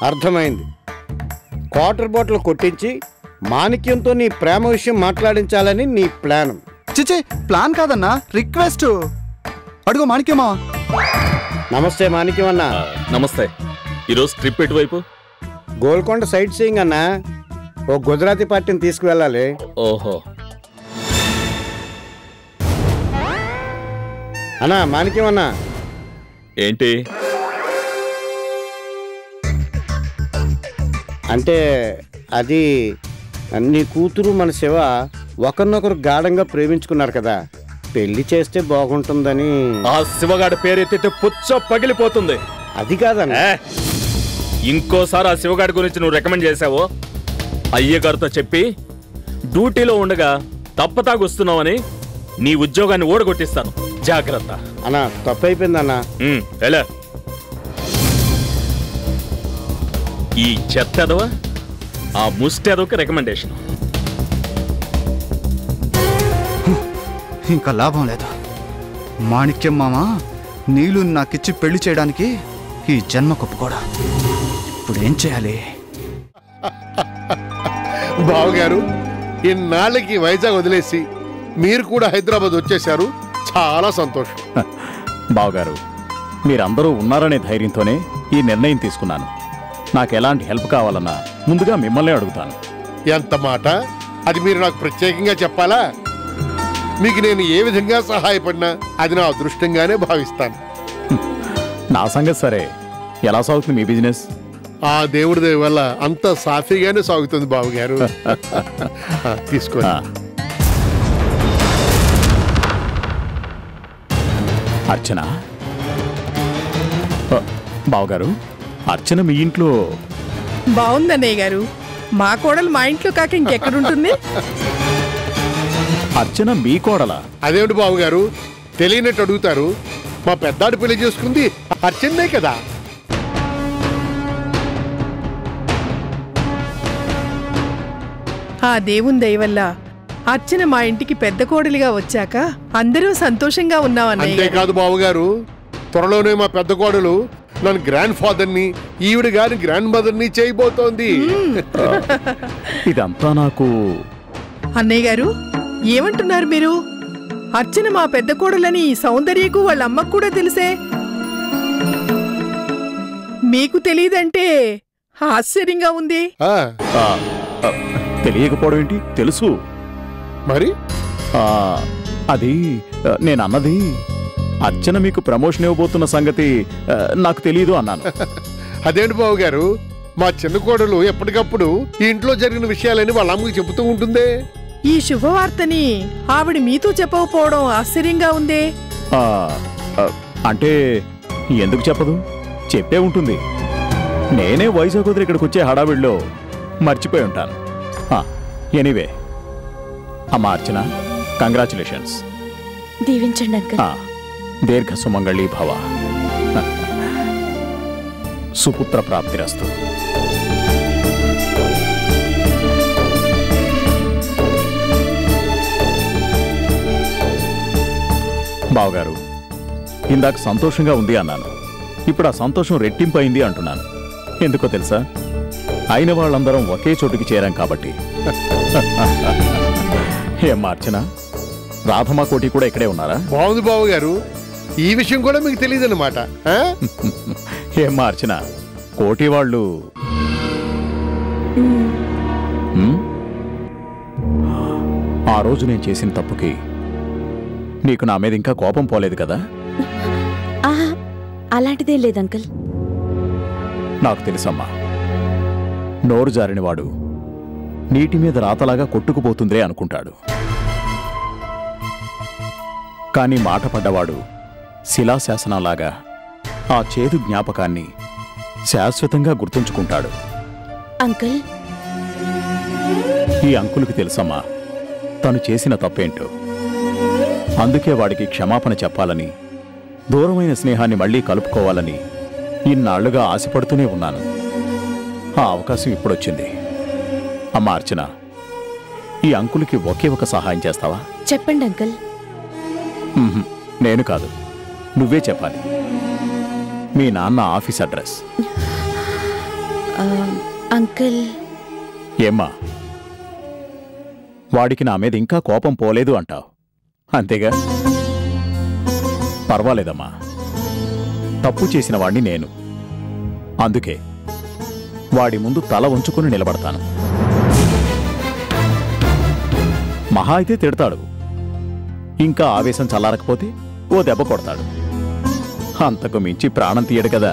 అర్థమైంది. Quarter bottle కొట్టించి మాణిక్యంతో నీ ప్రేమ విషయం మాట్లాడించాలని నీ ప్లాన్. చిచి, ప్లాన్ కాదన్నా, రిక్వెస్ట్. అడుగు మాణిక్యమా. నమస్తే మాణిక్యం అన్నా. నమస్తే. ఈరోజు ట్రిప్ ఎటువైపు? గోల్కొండ సైట్ సీయింగ్ అన్నా. ఓ గుజరాతీ పార్టీని తీసుకువెళ్ళాలి. ఓహో. అన్నా మాణిక్యం అన్నా. ఏంటి అంటే అది నీ కూతురు మన శివ ఒకరినొకరు గాఢంగా ప్రేమించుకున్నారు కదా, పెళ్లి చేస్తే బాగుంటుందని. ఆ శివగాడి పేరెత్తితే పుచ్చ పగిలిపోతుంది. అది కాదన్నా. ఇంకోసారి ఆ శివగాడి గురించి నువ్వు రికమెండ్ చేసావో అయ్యగారితో చెప్పి డ్యూటీలో ఉండగా తప్పతాగొస్తున్నావని నీ ఉద్యోగాన్ని ఓడగొట్టిస్తాను. జాగ్రత్త. అన్నా తప్పు అయిపోయిందన్నా. ఎలా ఈ చెత్తదవా ఆ ముస్టెదోకి రికమెండేషన్. ఇంకా లాభం లేదు. మాణిక్యం మామ నీళ్ళు నాకిచ్చి పెళ్లి చేయడానికి ఈ జన్మ కొప్పుకోడా. ఇప్పుడు ఏం చేయాలి? బావగారు, ఇన్నాళ్ళకి వైజాగ్ వదిలేసి మీరు కూడా హైదరాబాద్ వచ్చేశారు. చాలా సంతోషం. బావగారు, మీరందరూ ఉన్నారనే ధైర్యంతోనే ఈ నిర్ణయం తీసుకున్నాను. నాకు ఎలాంటి హెల్ప్ కావాలన్నా ముందుగా మిమ్మల్ని అడుగుతాను. ఎంత మాట! అది మీరు నాకు ప్రత్యేకంగా చెప్పాలా? మీకు నేను ఏ విధంగా సహాయపడినా అది నా అదృష్టంగానే భావిస్తాను. నా సంగతి సరే, ఎలా సాగుతుంది మీ బిజినెస్? ఆ దేవుడి దయ వల్ల అంత సాఫీగానే సాగుతుంది బావగారు. తీసుకో. అర్చన. బావగారు, అర్చన మీ ఇంట్లో బాగుందన్నయ్య గారు. మా కోడలు మా ఇంట్లో కాక ఇంకెక్కడుంటుంది? అర్చన మీ కోడలా? అదేమిటి బావగారు తెలియనట్టు అడుగుతారు? మా పెద్దాడు పెళ్లి చేసుకుంది అర్చనే కదా. ఆ దేవుని దయ వల్ల అర్చన మా ఇంటికి పెద్ద కోడలిగా వచ్చాక అందరూ సంతోషంగా ఉన్నామన్నయ్య. అంతేకాదు బావగారు, త్వరలోనే మా పెద్ద కోడలు నన్ను గ్రాండ్ ఫాదర్ని, ఈవిడ గారి గ్రాండ్ మదర్ని చేయబోతోంది. ఇదంతా నాకు. అన్నయ్య గారు ఏమంటున్నారు మీరు? అర్చన మా పెద్ద కోడలని సౌందర్యకు వాళ్ళ అమ్మకు కూడా తెలిసే. మీకు తెలియదంటే ఆశ్చర్యంగా ఉంది. తెలియకపోవడం ఏంటి? తెలుసు. మరి అది నేనన్నది అర్చన మీకు ప్రమోషన్ ఇవ్వబోతున్న సంగతి నాకు తెలియదు అన్నాను. అదేంటి బాబు గారు, మా చిన్న కోడలు ఎప్పటికప్పుడు ఈ ఇంట్లో జరిగిన విషయాలని వాళ్ళ అమ్మకి చెబుతూ ఉంటుందే. ఈ శుభవార్తని ఆవిడ మీతో చెప్పకపోవడం ఆశ్చర్యంగా ఉందే. అంటే ఎందుకు చెప్పదు? చెప్పే ఉంటుంది. నేనే వైజాగ్ వదిలి ఇక్కడికి వచ్చే హడావిడిలో మర్చిపోయి ఉంటాను. ఎనీవే, అమ్మా అర్చన, కంగ్రాచులేషన్స్. దీవించండి అంకుల్. దీర్ఘ సుమంగళీ భవ, సుపుత్ర ప్రాప్తిరస్తు. బావగారు, ఇందాక సంతోషంగా ఉంది అన్నాను. ఇప్పుడు ఆ సంతోషం రెట్టింపు అయింది అంటున్నాను. ఎందుకో తెలుసా? అయిన వాళ్ళందరం ఒకే చోటుకి చేరాం కాబట్టి. ఏం అర్చన, రాధమా కోటి కూడా ఇక్కడే ఉన్నారా? బాగుంది బాబు గారు, ఈ విషయం కూడా మీకు తెలియదు అన్నమాట. ఏమ్మా అర్చన, కోటి వాళ్ళు ఆ రోజు నేను చేసిన తప్పుకి నీకు నా మీద ఇంకా కోపం పోలేదు కదా? అలాంటిదే లేదు అంకుల్. నాకు తెలుసమ్మా, నోరు జారినవాడు నీటి మీద రాతలాగా కొట్టుకుపోతుందే అనుకుంటాడు. కానీ మాట పడ్డవాడు శిలాశాసనంలాగా ఆ చేదు జ్ఞాపకాన్ని శాశ్వతంగా గుర్తుంచుకుంటాడు. అంకుల్, ఈ అంకుల్కి తెలుసమ్మా తను చేసిన తప్పేంటో. అందుకే వాడికి క్షమాపణ చెప్పాలని, దూరమైన స్నేహాన్ని మళ్లీ కలుపుకోవాలని ఇన్నాళ్లుగా ఆశపడుతూనే ఉన్నాను. ఆ అవకాశం ఇప్పుడొచ్చింది. అమ్మా అర్చన, ఈ అంకుల్కి ఒకే ఒక సహాయం చేస్తావా? చెప్పండి అంకుల్. నేను కాదు, నువ్వే చెప్పాలి. మీ నాన్న ఆఫీస్ అడ్రస్. అంకుల్ ఏమ్మా వాడికి నా మీద ఇంకా కోపం పోలేదు అంటావు అంతేగా? పర్వాలేదమ్మా, తప్పు చేసిన వాణ్ణి నేను. అందుకే వాడి ముందు తల ఉంచుకుని నిలబడతాను. మహా అయితే తిడతాడు, ఇంకా ఆవేశం చల్లారకపోతే ఓ దెబ్బ కొడతాడు. అంతకు మించి ప్రాణం తీయడు కదా.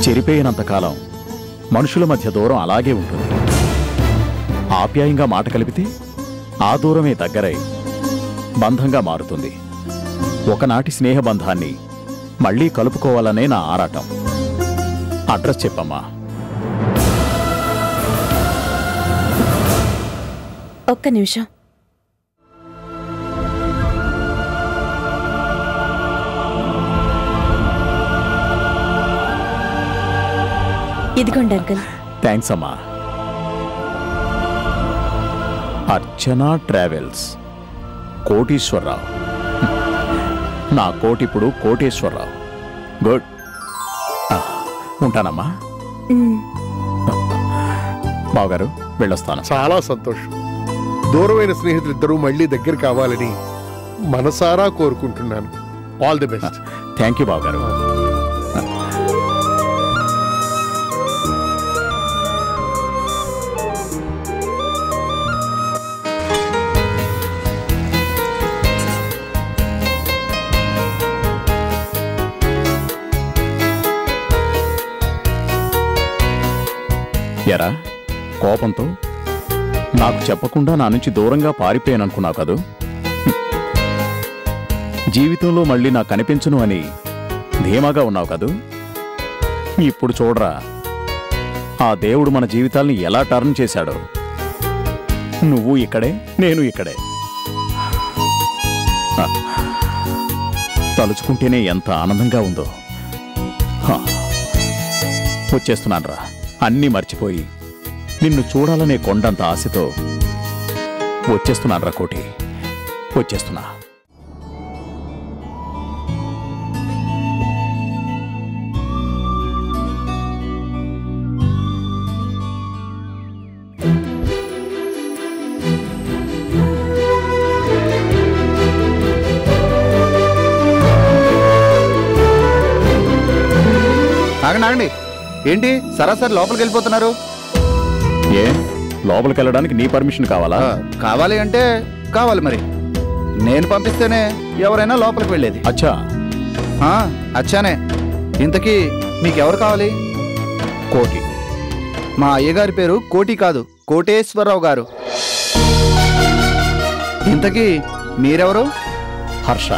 చెరిపోయినంతకాలం మనుషుల మధ్య దూరం అలాగే ఉంటుంది. ఆప్యాయంగా మాట కలిపితే ఆ దూరమే దగ్గరై బంధంగా మారుతుంది. ఒకనాటి స్నేహబంధాన్ని మళ్లీ కలుపుకోవాలనే నా ఆరాటం. అడ్రస్ చెప్పమ్మా. ఒక్క నిమిషం. ఇదిగోండి అంకుల్. థ్యాంక్స్ అమ్మా. అర్చనా ట్రావెల్స్, కోటీశ్వరరావు. నా కోటిప్పుడు కోటేశ్వరరావు. గుడ్. ఉంటానమ్మా. బావగారు వెళ్ళొస్తాను. చాలా సంతోషం. దూరమైన స్నేహితులిద్దరూ మళ్ళీ దగ్గర కావాలని మనసారా కోరుకుంటున్నాను. All the best. Thank you బావగారు. ఎరా, కోపంతో నాకు చెప్పకుండా నా నుంచి దూరంగా పారిపోయాననుకున్నావు కదూ? జీవితంలో మళ్ళీ నాకు కనిపించును అని ధీమాగా ఉన్నావు కదూ? ఇప్పుడు చూడరా, ఆ దేవుడు మన జీవితాల్ని ఎలా టర్న్ చేశాడో. నువ్వు ఇక్కడే, నేను ఇక్కడే. తలుచుకుంటేనే ఎంత ఆనందంగా ఉందో. వచ్చేస్తున్నాన్రా, అన్నీ మర్చిపోయి నిన్ను చూడాలనే కొండంత ఆశతో వచ్చేస్తున్నాన్రా కోటి, వచ్చేస్తున్నా. ఆగండి, ఏంటి సరాసరి లోపలికి వెళ్ళిపోతున్నారు? ఏ, లోపలికి వెళ్ళడానికి నీ పర్మిషన్ కావాలా? కావాలి అంటే కావాలి, మరి నేను పంపిస్తేనే ఎవరైనా లోపలికి వెళ్ళేది. అచ్చా. అచ్చానే. ఇంతకీ మీకెవరు కావాలి? కోటి. మా అయ్యగారి పేరు కోటి కాదు, కోటేశ్వరరావు గారు. ఇంతకీ మీరెవరు? హర్ష.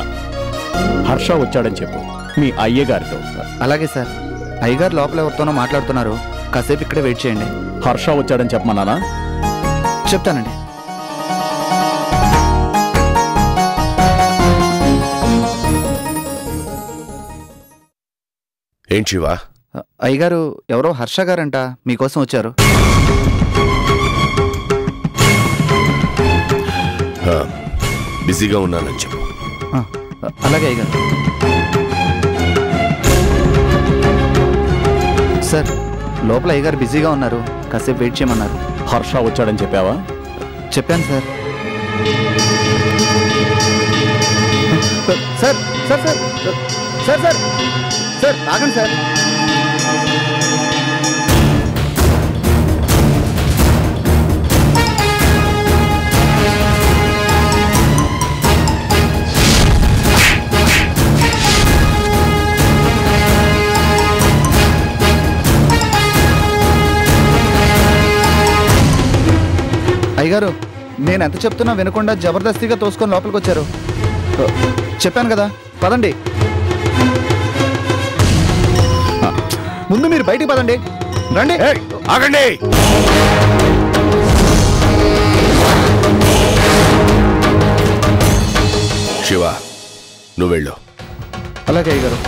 హర్ష వచ్చాడని చెప్పు మీ అయ్యగారితో. అలాగే సార్. అయ్యగారు లోపల ఎవరితోనో మాట్లాడుతున్నారు, కాసేపు ఇక్కడే వెయిట్ చేయండి. హర్ష వచ్చాడని చెప్పమన్నానా? చెప్తానండి. ఏంటి శివా? అయ్యగారు ఎవరో హర్ష గారంట మీకోసం వచ్చారు. బిజీగా ఉన్నానని చెప్పు. అలాగే అయ్యగారు. సార్, లోపల అయ్యగారు బిజీగా ఉన్నారు, కాసేపు వెయిట్ చేయమన్నారు. హర్ష వచ్చాడని చెప్పావా? చెప్పాను sir. Sir sir sir sir sir sir ఆగండి సార్. అయ్యగారు, నేను ఎంత చెప్తున్నా వినకుండా జబర్దస్తిగా తోసుకొని లోపలికి వచ్చారు. చెప్పాను కదా, పదండి. ముందు మీరు బయటికి పదండి. రండి. ఆగండి. శివ, నువ్వు వెళ్ళు. అలాగే అయ్యగారు.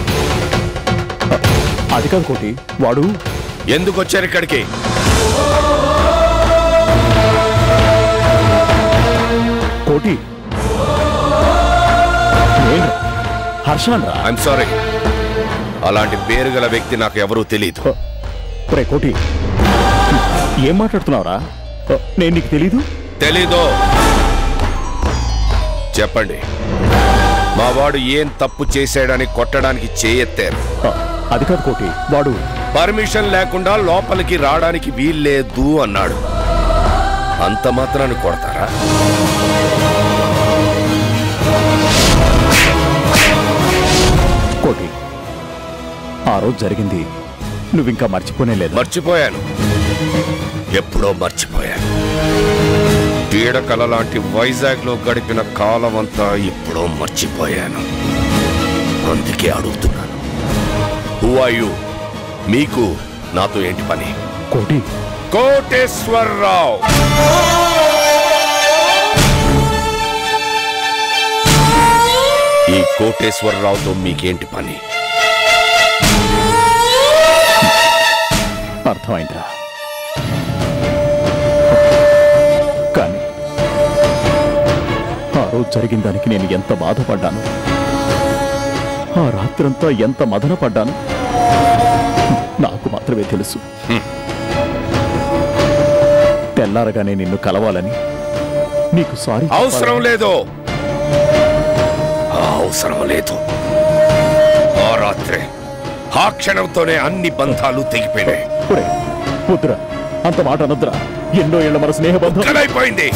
అది కాదు కోటి, వాడు ఎందుకు వచ్చారు ఇక్కడికి? కోటి, హర్ష. ఐఎమ్ సారీ, అలాంటి పేరు గల వ్యక్తి నాకు ఎవరూ తెలీదు. రే కోటి, ఏం మాట్లాడుతున్నావురా? నేను నీకు తెలీదు? తెలీదు. చెప్పండి, మా వాడు ఏం తప్పు చేశాడని కొట్టడానికి చేయెత్తారు. అది కాదు కోటి, వాడు పర్మిషన్ లేకుండా లోపలికి రావడానికి వీల్లేదు అన్నాడు. అంత మాత్రాన్ని కొడతారా? కోటి, ఆ రోజు జరిగింది నువ్వింకా మర్చిపోనే లేదు. మర్చిపోయాను, ఎప్పుడో మర్చిపోయాను. పీడకల లాంటి వైజాగ్ లో గడిపిన కాలం అంతా ఎప్పుడో మర్చిపోయాను. అందుకే అడుగుతున్నాను, హూ ఆర్ యు? మీకు నాతో ఏంటి పని? కోటి, కోటేశ్వరరావు. ఈ కోటేశ్వరరావుతో మీకేంటి పని? అర్థమైందిరా. కానీ ఆ రోజు జరిగిన దానికి నేను ఎంత బాధపడ్డాను, ఆ రాత్రంతా ఎంత మదన పడ్డాను నాకు మాత్రమే తెలుసు. తెల్లారగానే నిన్ను కలవాలని, నీకు సారీ అవసరం లేదు. అవసరం లేదు. ఆ రాత్రే, ఆ క్షణంతోనే అన్ని బంధాలు తెగిపోయినాయి. వద్దురా, అంత మాట అనొద్దురా. ఎన్నో ఏళ్ల మన స్నేహబంధం అయిపోయింది.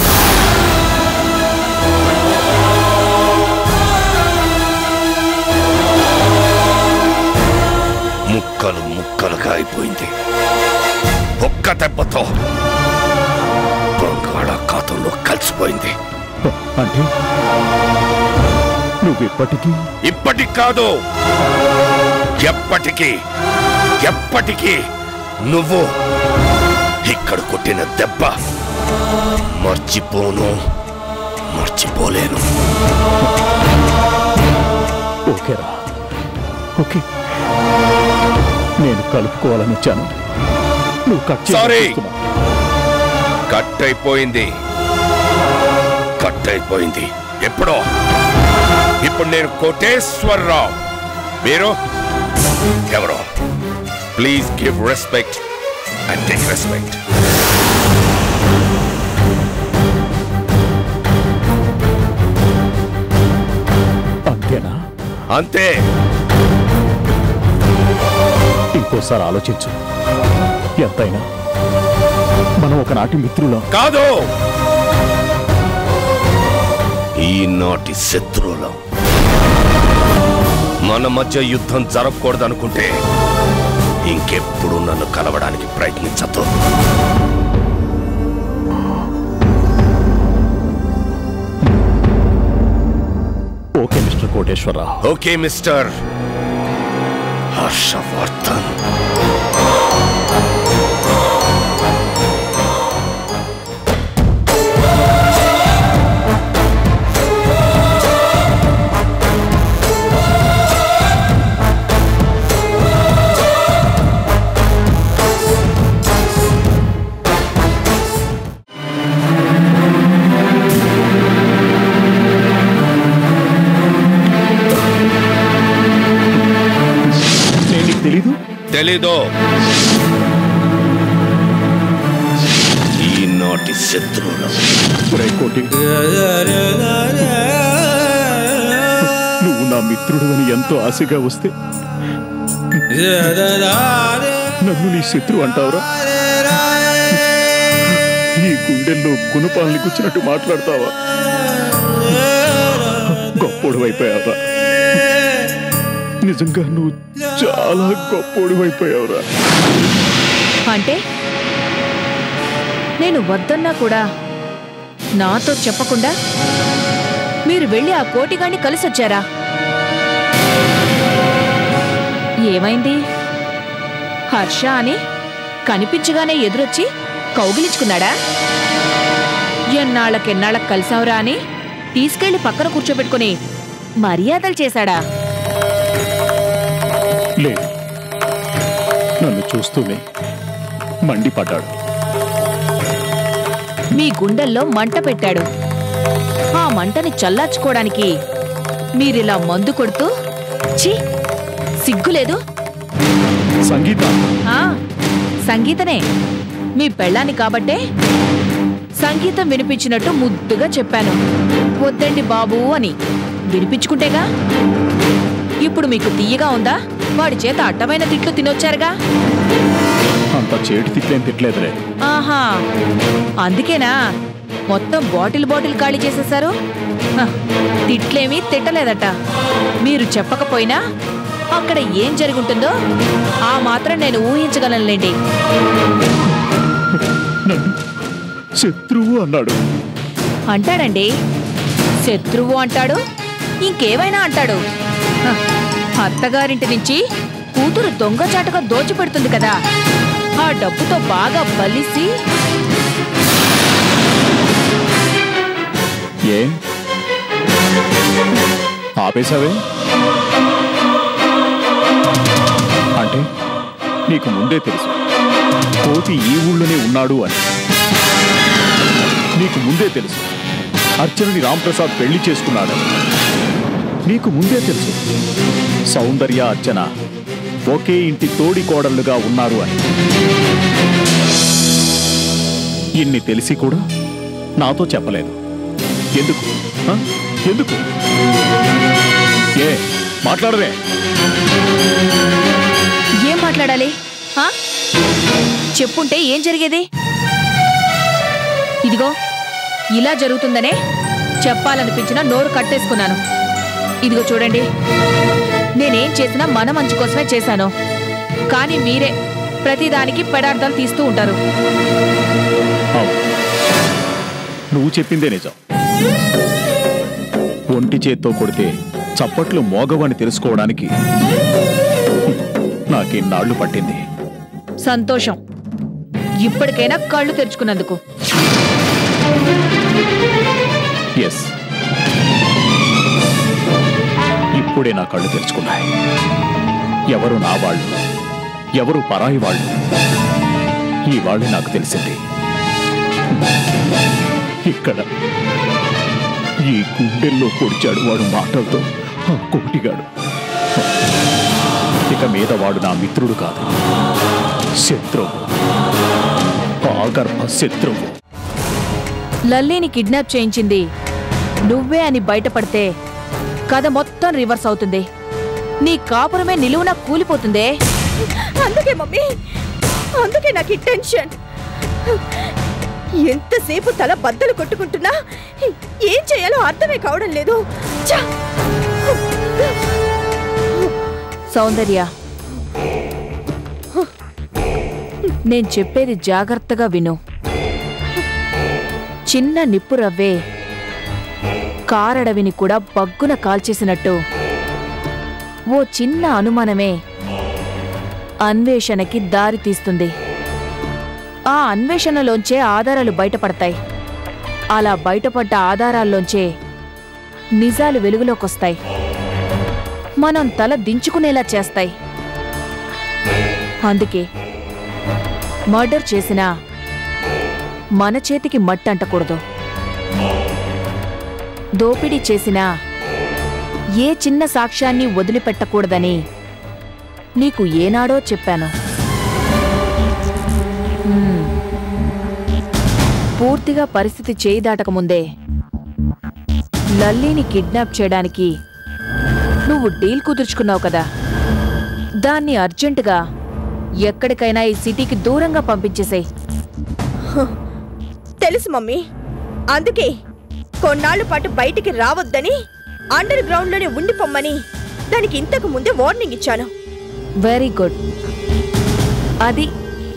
ముక్కలు ముక్కలుగా అయిపోయింది. ఒక్క దెబ్బతో బంగాళాఖాతంలో కలిసిపోయింది. అంటే నువ్వు కాదు, ఎప్పటికీ నువ్వు ఇక్కడ కొట్టిన దెబ్బ మర్చిపోలేను. ఓకేరా, ఓకే. నేను కలుపుకోవాలని వచ్చాను, నువ్వు సారీ. కట్ అయిపోయింది ఎప్పుడో. ఇప్పుడు నేను కోటేశ్వరరావు, మీరు ఎవరో? Please give respect and take respect. అంతేనా? అంతే. ఇంకోసారి ఆలోచించు. ఎంతైనా మనం ఒకనాటి మిత్రులం కాదు, ఈనాటి శత్రువులం. మన మధ్య యుద్ధం జరగకూడదనుకుంటే ఇంకెప్పుడు నన్ను కలవడానికి ప్రయత్నించద్దు. Okay mister Koteswara Rao. Okay mister Harshavardhan. తెలీదు. ఈనాటి శత్రువులం. నువ్వు నా మిత్రుడు అని ఎంతో ఆశగా వస్తే నన్ను నీ శత్రువు అంటావురా? ఈ గుండెల్లో గుణపాలని కూర్చున్నట్టు మాట్లాడతావా? గొప్పోడివైపోయావరా, నిజంగా నువ్వు చాలా గొప్పోడివైపోయావురా. అంటే నేను వద్దన్నా కూడా నాతో చెప్పకుండా మీరు వెళ్ళి ఆ కోటిగాన్ని కలిసొచ్చారా? ఏమైంది? హర్ష అని కనిపించగానే ఎదురొచ్చి కౌగిలించుకున్నాడా? ఎన్నాళ్ళకెన్నాళ్ళకు కలిసావురా అని తీసుకెళ్లి పక్కన కూర్చోబెట్టుకుని మర్యాదలు చేశాడా? లేదు, నన్ను చూస్తూనే మండిపడ్డాడు. మీ గుండెల్లో మంట పెట్టాడు. ఆ మంటని చల్లార్చుకోవడానికి మీరిలా మందు కొడుతూ ఛీ సిగ్గులేదు? సంగీత, ఆ, సంగీతనే. మీ పెళ్ళాన్ని కాబట్టే సంగీతం వినిపించినట్టు ముద్దుగా చెప్పాను. వద్దండి బాబూ అని వినిపించుకుంటేగా. ఇప్పుడు మీకు తీయగా ఉందా? వాడి చేత అడ్డమైన తిట్లు తినొచ్చారుగా. అంత చేటి తిట్లేం తిట్లేదులే. ఆహా, అందుకేనా మొత్తం బాటిల్ ఖాళీ చేసేశారు? తిట్లేమీ తిట్టలేదట. మీరు చెప్పకపోయినా అక్కడ ఏం జరుగుంటుందో ఆ మాత్రం నేను ఊహించగలనులేండి. శత్రువు అన్నాడు. అంటాడండి, శత్రువు అంటాడు, ఇంకేమైనా అంటాడు. అత్తగారింటి నుంచి కూతురు దొంగచాటుగా దోచిపెడుతుంది కదా, ఆ డబ్బుతో బాగా బలిసి. ఏ ఆపేశావే? అంటే నీకు ముందే తెలుసు కోటి ఈ ఊళ్ళోనే ఉన్నాడు అని. నీకు ముందే తెలుసు అర్చనని రాంప్రసాద్ పెళ్లి చేసుకున్నాడని. నీకు ముందే తెలుసు సౌందర్య అర్చన ఒకే ఇంటి తోడి కోడళ్లుగా ఉన్నారు అని. ఇన్ని తెలిసి కూడా నాతో చెప్పలేదు. ఎందుకు? ఎందుకు? ఏ మాట్లాడవే? ఏం మాట్లాడాలి? చెప్పుంటే ఏం జరిగేది? ఇదిగో ఇలా జరుగుతుందనే చెప్పాలనిపించిన నోరు కట్టేసుకున్నాను. ఇదిగో చూడండి, నేనేం చేసినా మన మంచి కోసమే చేశాను. కానీ మీరే ప్రతిదానికి పెడార్థాలు తీస్తూ ఉంటారు. నువ్వు చెప్పిందే నిజం. ఒంటి చేత్తో కొడితే చప్పట్లు మోగవని తెలుసుకోవడానికి నాకిన్నాళ్లు పట్టింది. సంతోషం, ఇప్పటికైనా కళ్ళు తెరుచుకున్నందుకు. ఎస్, ఇప్పుడే నా కళ్ళు తెరుచుకున్నాయి. ఎవరు నా వాళ్ళు, ఎవరు పరాయి వాళ్ళు, ఈ వాళ్ళే నాకు తెలిసింది. ఇక్కడ ఈ గుండెల్లో పొడిచాడు వాడు మాటలతో, ఆ కోటిగాడు. ఇక మీద వాడు నా మిత్రుడు కాదు, శత్రువు, ఆగర్భ శత్రువు. లల్లీని కిడ్నాప్ చేయించింది నువ్వే అని బయటపడితే కథ మొత్తం రివర్స్ అవుతుంది. నీ కాపురమే నిలువున కూలిపోతుందే. అందుకే మమ్మీ, అందుకే నాకు టెన్షన్. ఎంతసేపు తల బద్దలు కొట్టుకుంటున్నా ఏం చేయాలో అర్థమే కావడం లేదు. సౌందర్య, నేను చెప్పేది జాగ్రత్తగా విను. చిన్న నిప్పు రవ్వే కారడవిని కూడా బగ్గున కాల్చేసినట్టు ఓ చిన్న అనుమానమే అన్వేషణకి దారి తీస్తుంది. ఆ అన్వేషణలోంచే ఆధారాలు బయటపడతాయి. అలా బయటపడ్డ ఆధారాల్లోంచే నిజాలు వెలుగులోకొస్తాయి. మనం తల దించుకునేలా చేస్తాయి. అందుకే మర్డర్ చేసినా మన చేతికి మట్టి అంటకూడదు. దోపిడీ చేసినా ఏ చిన్న సాక్ష్యాన్ని వదిలిపెట్టకూడదని నీకు ఏనాడో చెప్పాను. పూర్తిగా పరిస్థితి చేయి దాటకముందే లల్లీని కిడ్నాప్ చేయడానికి నువ్వు డీల్ కుదుర్చుకున్నావు కదా, దాన్ని అర్జెంటుగా ఎక్కడికైనా ఈ సిటీకి దూరంగా పంపించేసేయ్. తెలుసు మమ్మీ, అందుకే కొన్నాళ్ల పాటు బయటికి రావద్దని అండర్ గ్రౌండ్ లోనే ఉండిపోమ్మని దానికి ఇంతకు ముందే వార్నింగ్ ఇచ్చాను. వెరీ గుడ్, అది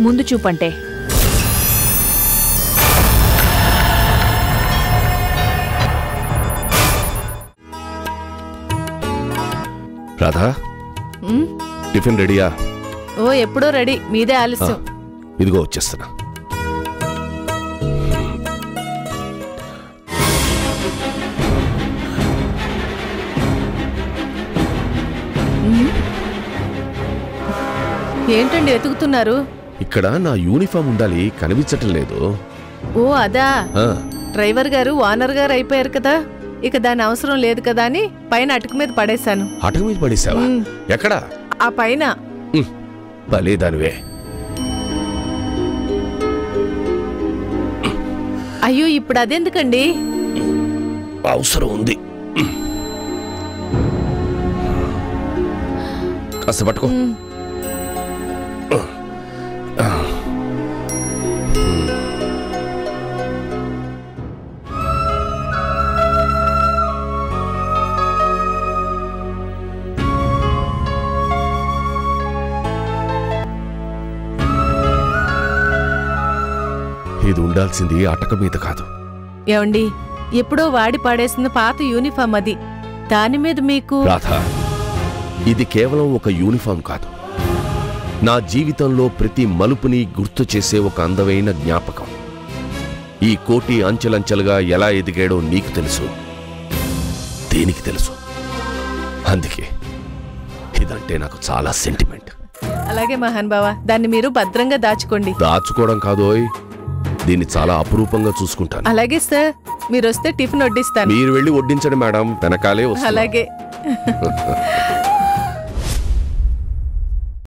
ముందు చూపంటే. రాధా, టిఫిన్ రెడీయా? ఓ ఎప్పుడో రెడీ, మీదే ఆలస్యం. ఇదిగో వచ్చేస్తున్నా. ఏంటండి వెతుకుతున్నారు? ఇక్కడ నా యూనిఫామ్ ఉండాలి, కనిపించటం లేదు. ఓ అదా, డ్రైవర్ గారు ఓనర్ గారు అయిపోయారు కదా, ఇక దాని అవసరం లేదు కదా అని పైన అటుకు మీద పడేశాను. అటుకు మీద పడేసావా? ఎక్కడా? ఆ పైన. భలేదానివే. అయ్యో ఇప్పుడు అదెందుకండి? అవసరం ఉంది. కాస్త పట్టుకో. ఇది ఉండాల్సింది అటక మీద కాదు. ఏమండి, ఎప్పుడో వాడి పాడేసిన పాత యూనిఫామ్ అది. దాని మీద మీకు రాధా, ఇది కేవలం ఒక యూనిఫామ్ కాదు. నా జీవితంలో ప్రతి మలుపుని గుర్తు చేసే ఒక అందమైన జ్ఞాపకం. ఈ కోటి అంచెలంచెలుగా ఎలా ఎదిగాడో నీకు తెలుసు, దేనికి తెలుసు. అందుకే ఇదంటే నాకు చాలా సెంటిమెంట్. అలాగే మహాన్ బావా, దాన్ని మీరు భద్రంగా దాచుకోండి. దాచుకోవడం కాదోయ్, దీన్ని చాలా అపురూపంగా చూసుకుంటాను. అలాగే సార్, మీరు వస్తే టిఫిన్ వడ్డిస్తాను. మీరు వెళ్ళి వడ్డించండి మేడం, వెనకాలే వస్తాను. అలాగే.